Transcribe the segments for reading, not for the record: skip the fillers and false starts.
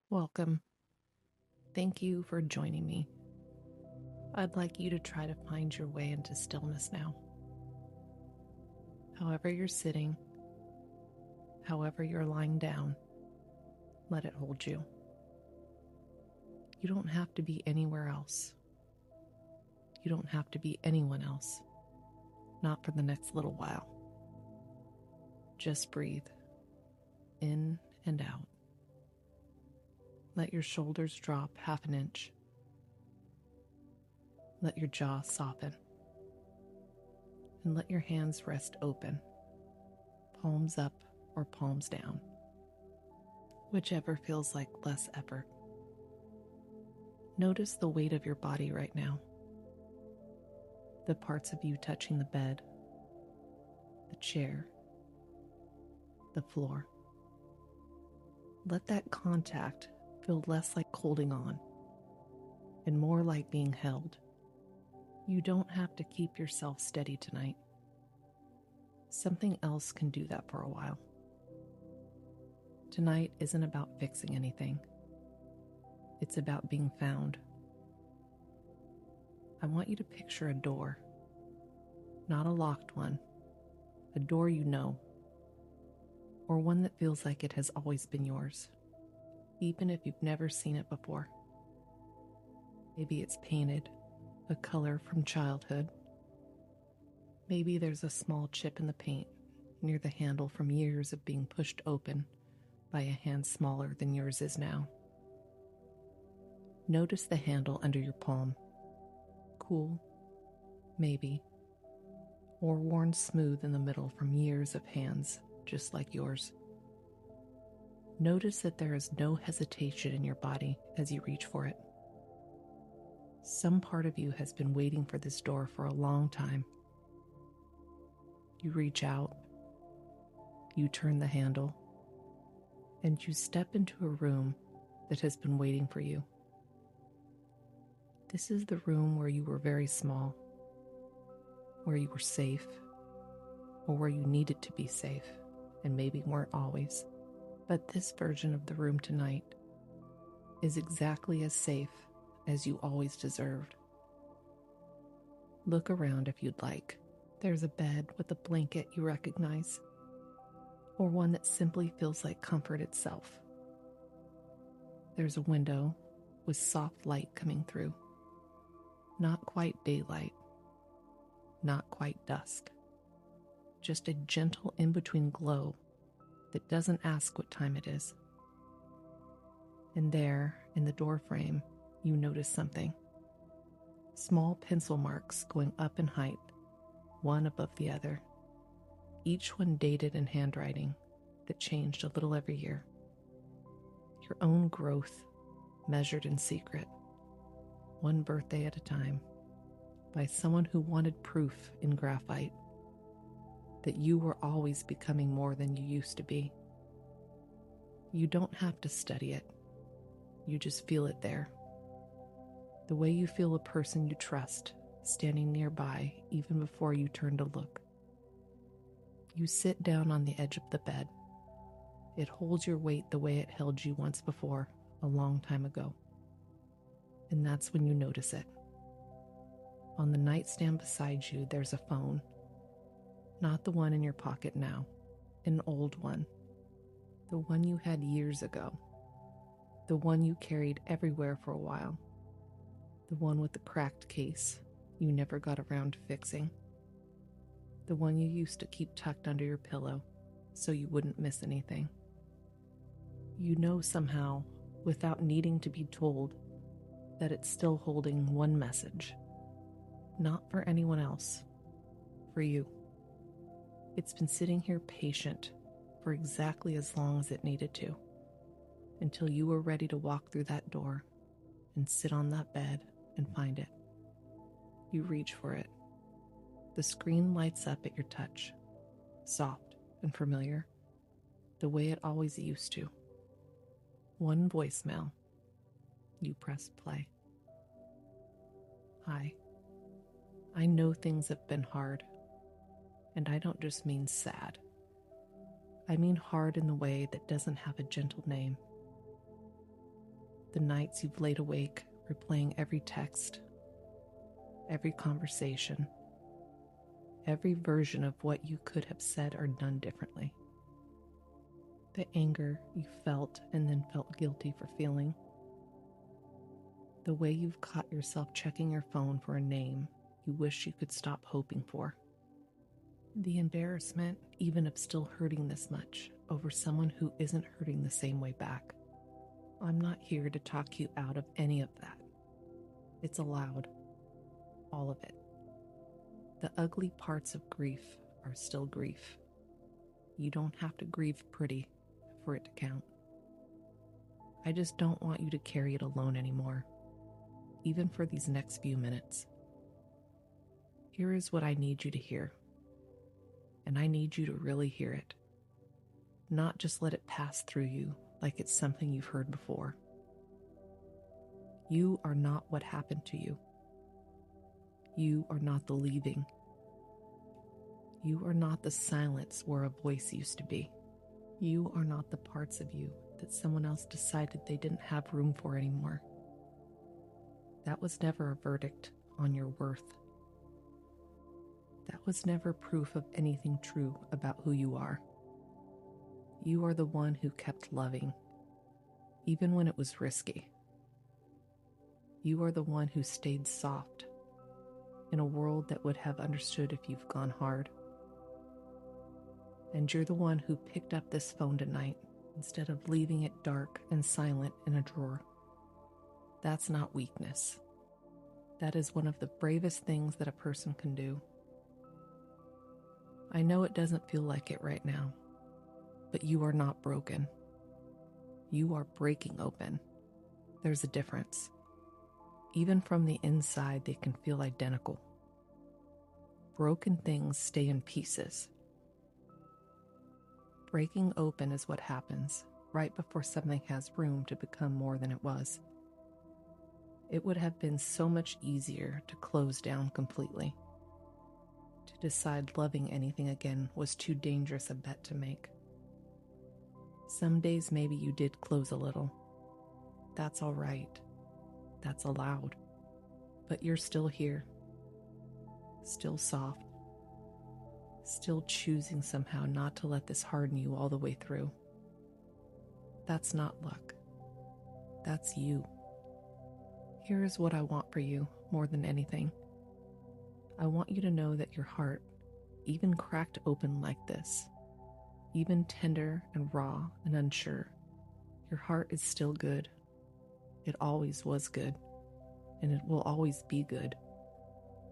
Welcome. Thank you for joining me. I'd like you to try to find your way into stillness now. However you're sitting, however you're lying down, let it hold you. You don't have to be anywhere else. You don't have to be anyone else. Not for the next little while. Just breathe in and out. Let your shoulders drop half an inch. Let your jaw soften. And let your hands rest open, palms up or palms down, whichever feels like less effort. Notice the weight of your body right now, the parts of you touching the bed, the chair, the floor. Let that contact feel less like holding on and more like being held. You don't have to keep yourself steady tonight. Something else can do that for a while. Tonight isn't about fixing anything. It's about being found. I want you to picture a door, not a locked one, a door you know, or one that feels like it has always been yours, even if you've never seen it before. Maybe it's painted, a color from childhood. Maybe there's a small chip in the paint near the handle from years of being pushed open by a hand smaller than yours is now. Notice the handle under your palm. Cool, maybe, or worn smooth in the middle from years of hands just like yours. Notice that there is no hesitation in your body as you reach for it. Some part of you has been waiting for this door for a long time. You reach out, you turn the handle, and you step into a room that has been waiting for you. This is the room where you were very small, where you were safe, or where you needed to be safe, and maybe weren't always. But this version of the room tonight is exactly as safe as you always deserved. Look around if you'd like. There's a bed with a blanket you recognize, or one that simply feels like comfort itself. There's a window with soft light coming through. Not quite daylight, not quite dusk. Just a gentle in-between glow that doesn't ask what time it is. And there, in the doorframe, you notice something. Small pencil marks going up in height, one above the other, each one dated in handwriting that changed a little every year. Your own growth, measured in secret, one birthday at a time, by someone who wanted proof in graphite that you were always becoming more than you used to be. You don't have to study it. You just feel it there. The way you feel a person you trust standing nearby even before you turn to look. You sit down on the edge of the bed. It holds your weight the way it held you once before, a long time ago. And that's when you notice it. On the nightstand beside you, there's a phone. Not the one in your pocket now, an old one. The one you had years ago. The one you carried everywhere for a while. The one with the cracked case you never got around to fixing. The one you used to keep tucked under your pillow so you wouldn't miss anything. You know somehow, without needing to be told, that it's still holding one message. Not for anyone else, for you. It's been sitting here patient for exactly as long as it needed to, until you were ready to walk through that door and sit on that bed and find it. You reach for it. The screen lights up at your touch, soft and familiar, the way it always used to. One voicemail. You press play. Hi. I know things have been hard, and I don't just mean sad. I mean hard in the way that doesn't have a gentle name. The nights you've laid awake, replaying every text, every conversation, every version of what you could have said or done differently. The anger you felt and then felt guilty for feeling. The way you've caught yourself checking your phone for a name you wish you could stop hoping for. The embarrassment even of still hurting this much over someone who isn't hurting the same way back. I'm not here to talk you out of any of that. It's allowed. All of it. The ugly parts of grief are still grief. You don't have to grieve pretty for it to count. I just don't want you to carry it alone anymore, even for these next few minutes. Here is what I need you to hear, and I need you to really hear it, not just let it pass through you like it's something you've heard before. You are not what happened to you. You are not the leaving. You are not the silence where a voice used to be. You are not the parts of you that someone else decided they didn't have room for anymore. That was never a verdict on your worth. That was never proof of anything true about who you are. You are the one who kept loving, even when it was risky. You are the one who stayed soft in a world that would have understood if you've gone hard. And you're the one who picked up this phone tonight instead of leaving it dark and silent in a drawer. That's not weakness. That is one of the bravest things that a person can do. I know it doesn't feel like it right now, but you are not broken. You are breaking open. There's a difference. Even from the inside, they can feel identical. Broken things stay in pieces. Breaking open is what happens right before something has room to become more than it was. It would have been so much easier to close down completely. To decide loving anything again was too dangerous a bet to make. Some days maybe you did close a little. That's all right. That's allowed. But you're still here. Still soft. Still choosing somehow not to let this harden you all the way through. That's not luck. That's you. Here is what I want for you more than anything. I want you to know that your heart, even cracked open like this, even tender and raw and unsure, your heart is still good. It always was good, and it will always be good.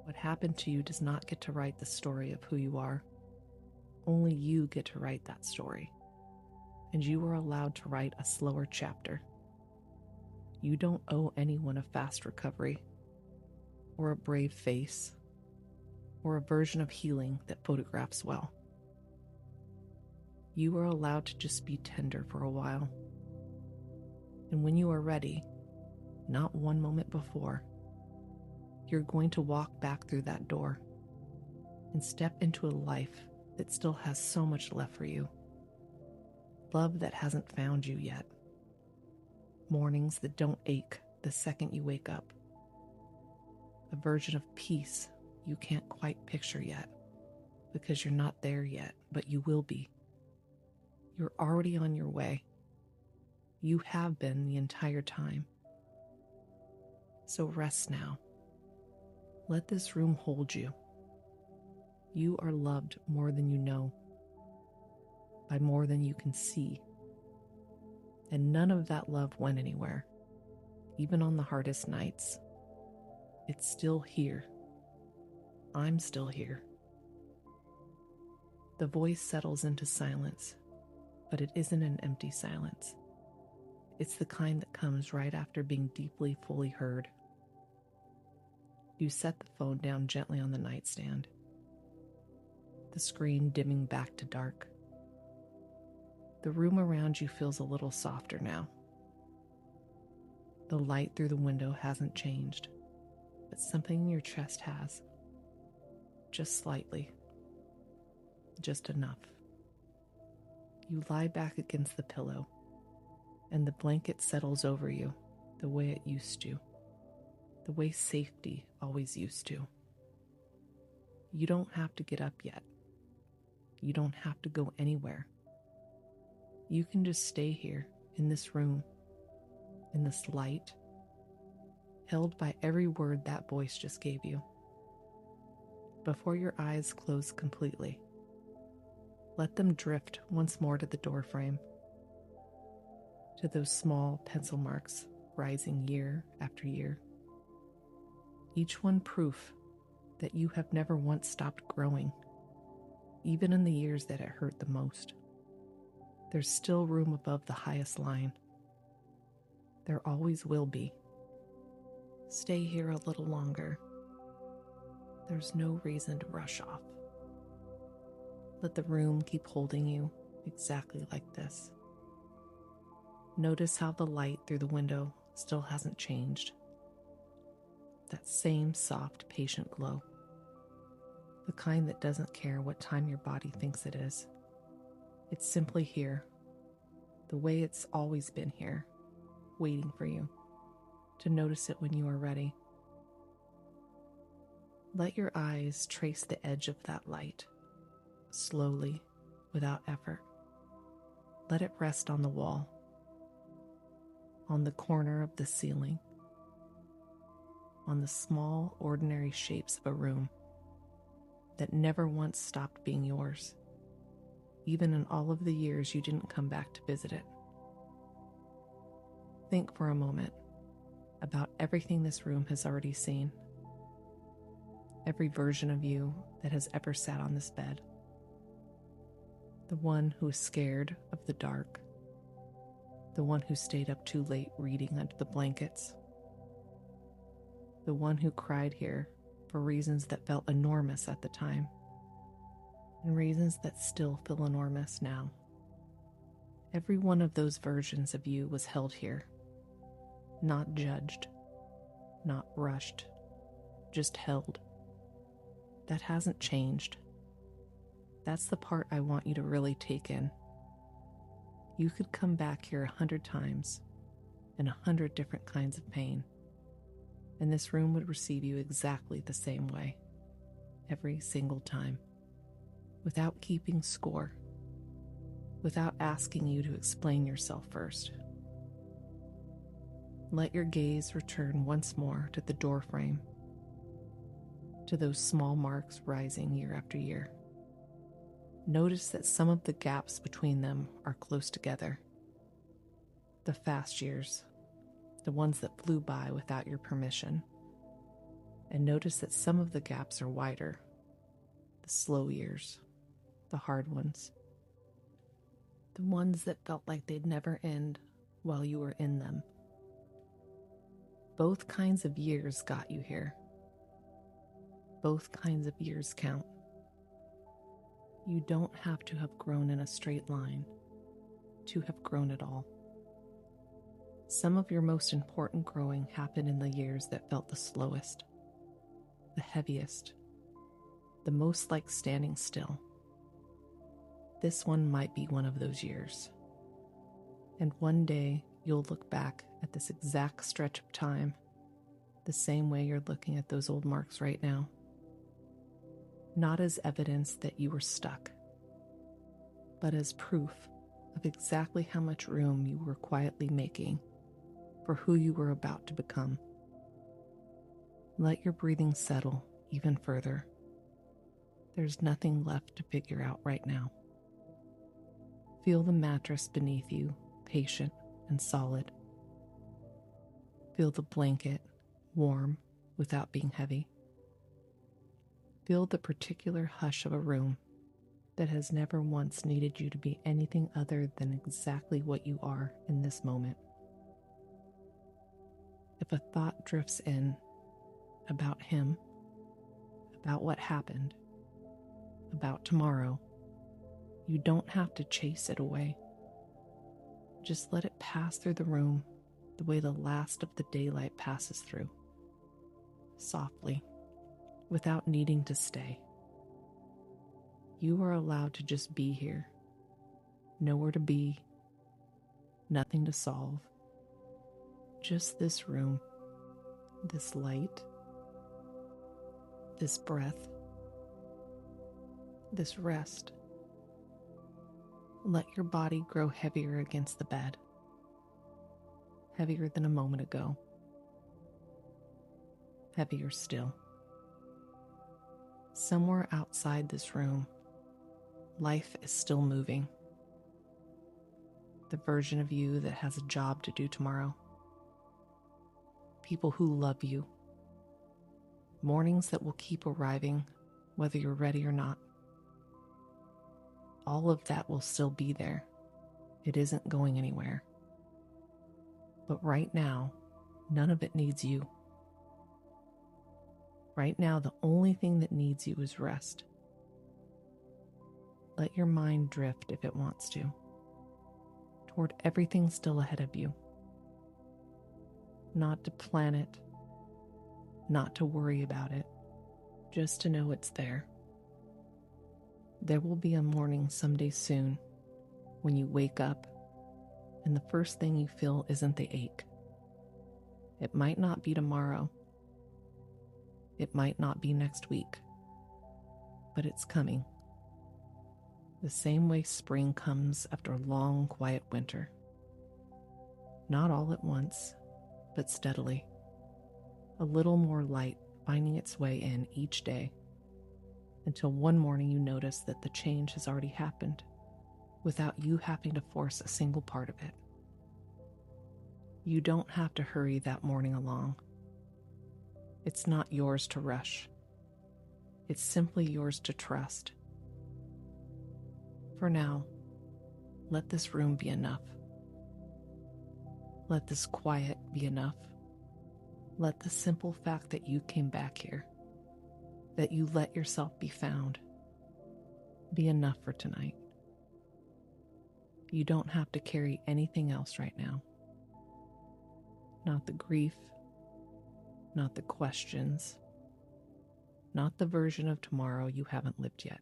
What happened to you does not get to write the story of who you are. Only you get to write that story, and you are allowed to write a slower chapter. You don't owe anyone a fast recovery, or a brave face, or a version of healing that photographs well. You are allowed to just be tender for a while. And when you are ready, not one moment before, you're going to walk back through that door and step into a life that still has so much left for you. Love that hasn't found you yet. Mornings that don't ache the second you wake up. A version of peace you can't quite picture yet because you're not there yet, but you will be. You're already on your way. You have been the entire time. So rest now. Let this room hold you. You are loved more than you know, by more than you can see. And none of that love went anywhere, even on the hardest nights. It's still here. I'm still here. The voice settles into silence, but it isn't an empty silence. It's the kind that comes right after being deeply, fully heard. You set the phone down gently on the nightstand, the screen dimming back to dark. The room around you feels a little softer now. The light through the window hasn't changed, but something in your chest has. Just slightly. Just enough. You lie back against the pillow, and the blanket settles over you, the way it used to, the way safety always used to. You don't have to get up yet. You don't have to go anywhere. You can just stay here in this room, in this light, held by every word that voice just gave you. Before your eyes close completely, let them drift once more to the doorframe, to those small pencil marks rising year after year. Each one proof that you have never once stopped growing, even in the years that it hurt the most. There's still room above the highest line. There always will be. Stay here a little longer. There's no reason to rush off. Let the room keep holding you exactly like this. Notice how the light through the window still hasn't changed. That same soft, patient glow. The kind that doesn't care what time your body thinks it is. It's simply here, the way it's always been here, waiting for you to notice it when you are ready. Let your eyes trace the edge of that light, slowly, without effort. Let it rest on the wall, on the corner of the ceiling, on the small, ordinary shapes of a room that never once stopped being yours, even in all of the years you didn't come back to visit it. Think for a moment about everything this room has already seen, every version of you that has ever sat on this bed, the one who is scared of the dark, the one who stayed up too late reading under the blankets, the one who cried here for reasons that felt enormous at the time, and reasons that still feel enormous now. Every one of those versions of you was held here, not judged, not rushed, just held. That hasn't changed. That's the part I want you to really take in. You could come back here 100 times in 100 different kinds of pain, and this room would receive you exactly the same way, every single time, without keeping score, without asking you to explain yourself first. Let your gaze return once more to the doorframe, to those small marks rising year after year. Notice that some of the gaps between them are close together. The fast years, the ones that flew by without your permission. And notice that some of the gaps are wider, the slow years, the hard ones, the ones that felt like they'd never end while you were in them. Both kinds of years got you here. Both kinds of years count. You don't have to have grown in a straight line to have grown at all. Some of your most important growing happened in the years that felt the slowest, the heaviest, the most like standing still. This one might be one of those years. And one day you'll look back at this exact stretch of time the same way you're looking at those old marks right now. Not as evidence that you were stuck, but as proof of exactly how much room you were quietly making for who you were about to become. Let your breathing settle even further. There's nothing left to figure out right now. Feel the mattress beneath you, patient and solid. Feel the blanket, warm without being heavy. Feel the particular hush of a room that has never once needed you to be anything other than exactly what you are in this moment. If a thought drifts in about him, about what happened, about tomorrow, you don't have to chase it away. Just let it pass through the room the way the last of the daylight passes through, softly, without needing to stay. You are allowed to just be here. Nowhere to be, nothing to solve, Just this room, this light, this breath, this rest. Let your body grow heavier against the bed, heavier than a moment ago, heavier still. Somewhere outside this room, life is still moving. The version of you that has a job to do tomorrow. People who love you. Mornings that will keep arriving, whether you're ready or not. All of that will still be there. It isn't going anywhere. But right now, none of it needs you. Right now, the only thing that needs you is rest. Let your mind drift if it wants to, toward everything still ahead of you. Not to plan it, not to worry about it, just to know it's there. There will be a morning someday soon when you wake up and the first thing you feel isn't the ache. It might not be tomorrow. It might not be next week, but it's coming. The same way spring comes after a long, quiet winter. Not all at once, but steadily. A little more light finding its way in each day, until one morning you notice that the change has already happened without you having to force a single part of it. You don't have to hurry that morning along. It's not yours to rush. It's simply yours to trust. For now, let this room be enough. Let this quiet be enough. Let the simple fact that you came back here, that you let yourself be found, be enough for tonight. You don't have to carry anything else right now. Not the grief, not the questions, not the version of tomorrow you haven't lived yet.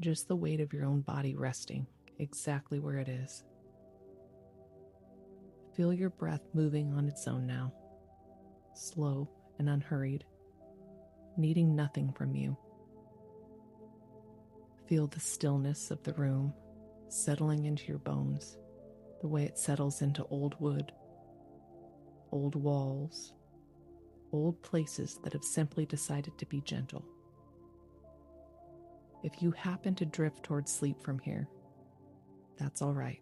Just the weight of your own body resting exactly where it is. Feel your breath moving on its own now, slow and unhurried, needing nothing from you. Feel the stillness of the room settling into your bones, the way it settles into old wood, old walls, old places that have simply decided to be gentle. If you happen to drift towards sleep from here, that's all right.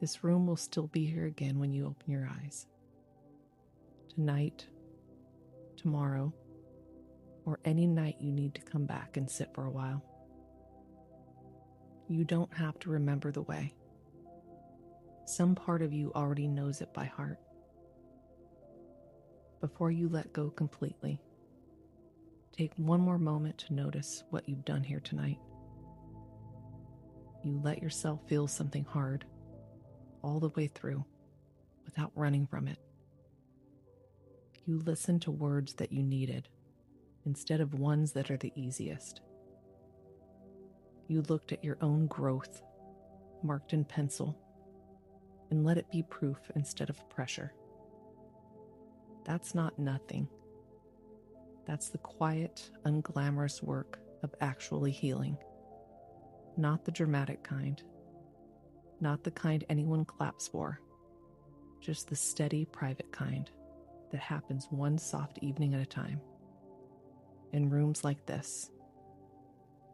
This room will still be here again when you open your eyes. Tonight, tomorrow, or any night you need to come back and sit for a while. You don't have to remember the way. Some part of you already knows it by heart. Before you let go completely, take one more moment to notice what you've done here tonight. You let yourself feel something hard all the way through without running from it. You listened to words that you needed instead of ones that are the easiest. You looked at your own growth, marked in pencil, and let it be proof instead of pressure. That's not nothing. That's the quiet, unglamorous work of actually healing. Not the dramatic kind. Not the kind anyone claps for. Just the steady, private kind that happens one soft evening at a time. In rooms like this.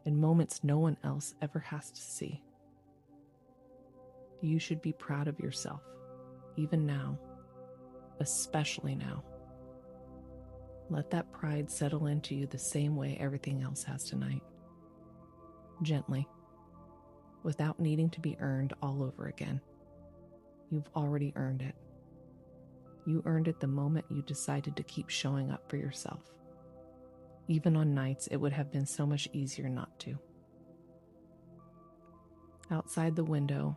In moments no one else ever has to see. You should be proud of yourself, even now, especially now. Let that pride settle into you the same way everything else has tonight. Gently, without needing to be earned all over again. You've already earned it. You earned it the moment you decided to keep showing up for yourself. Even on nights it would have been so much easier not to. Outside the window,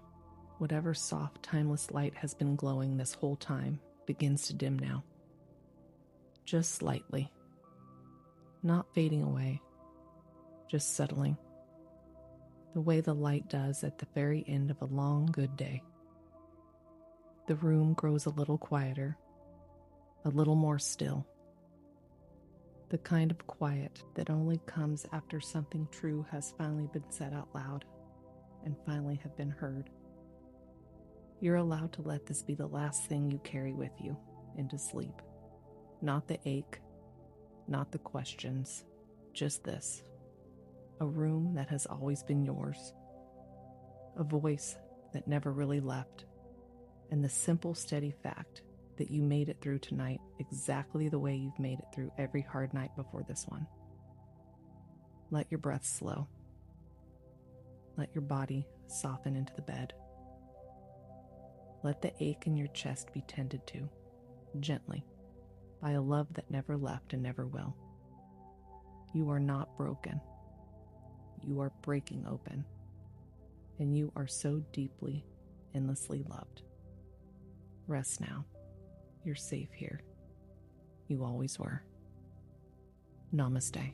whatever soft, timeless light has been glowing this whole time begins to dim now. Just slightly. Not fading away, just settling. The way the light does at the very end of a long, good day. The room grows a little quieter, a little more still. The kind of quiet that only comes after something true has finally been said out loud and finally have been heard. You're allowed to let this be the last thing you carry with you into sleep. Not the ache, not the questions, just this. A room that has always been yours. A voice that never really left. And the simple, steady fact that you made it through tonight exactly the way you've made it through every hard night before this one. Let your breath slow. Let your body soften into the bed. Let the ache in your chest be tended to, gently, by a love that never left and never will. You are not broken. You are breaking open. And you are so deeply, endlessly loved. Rest now. You're safe here. You always were. Namaste.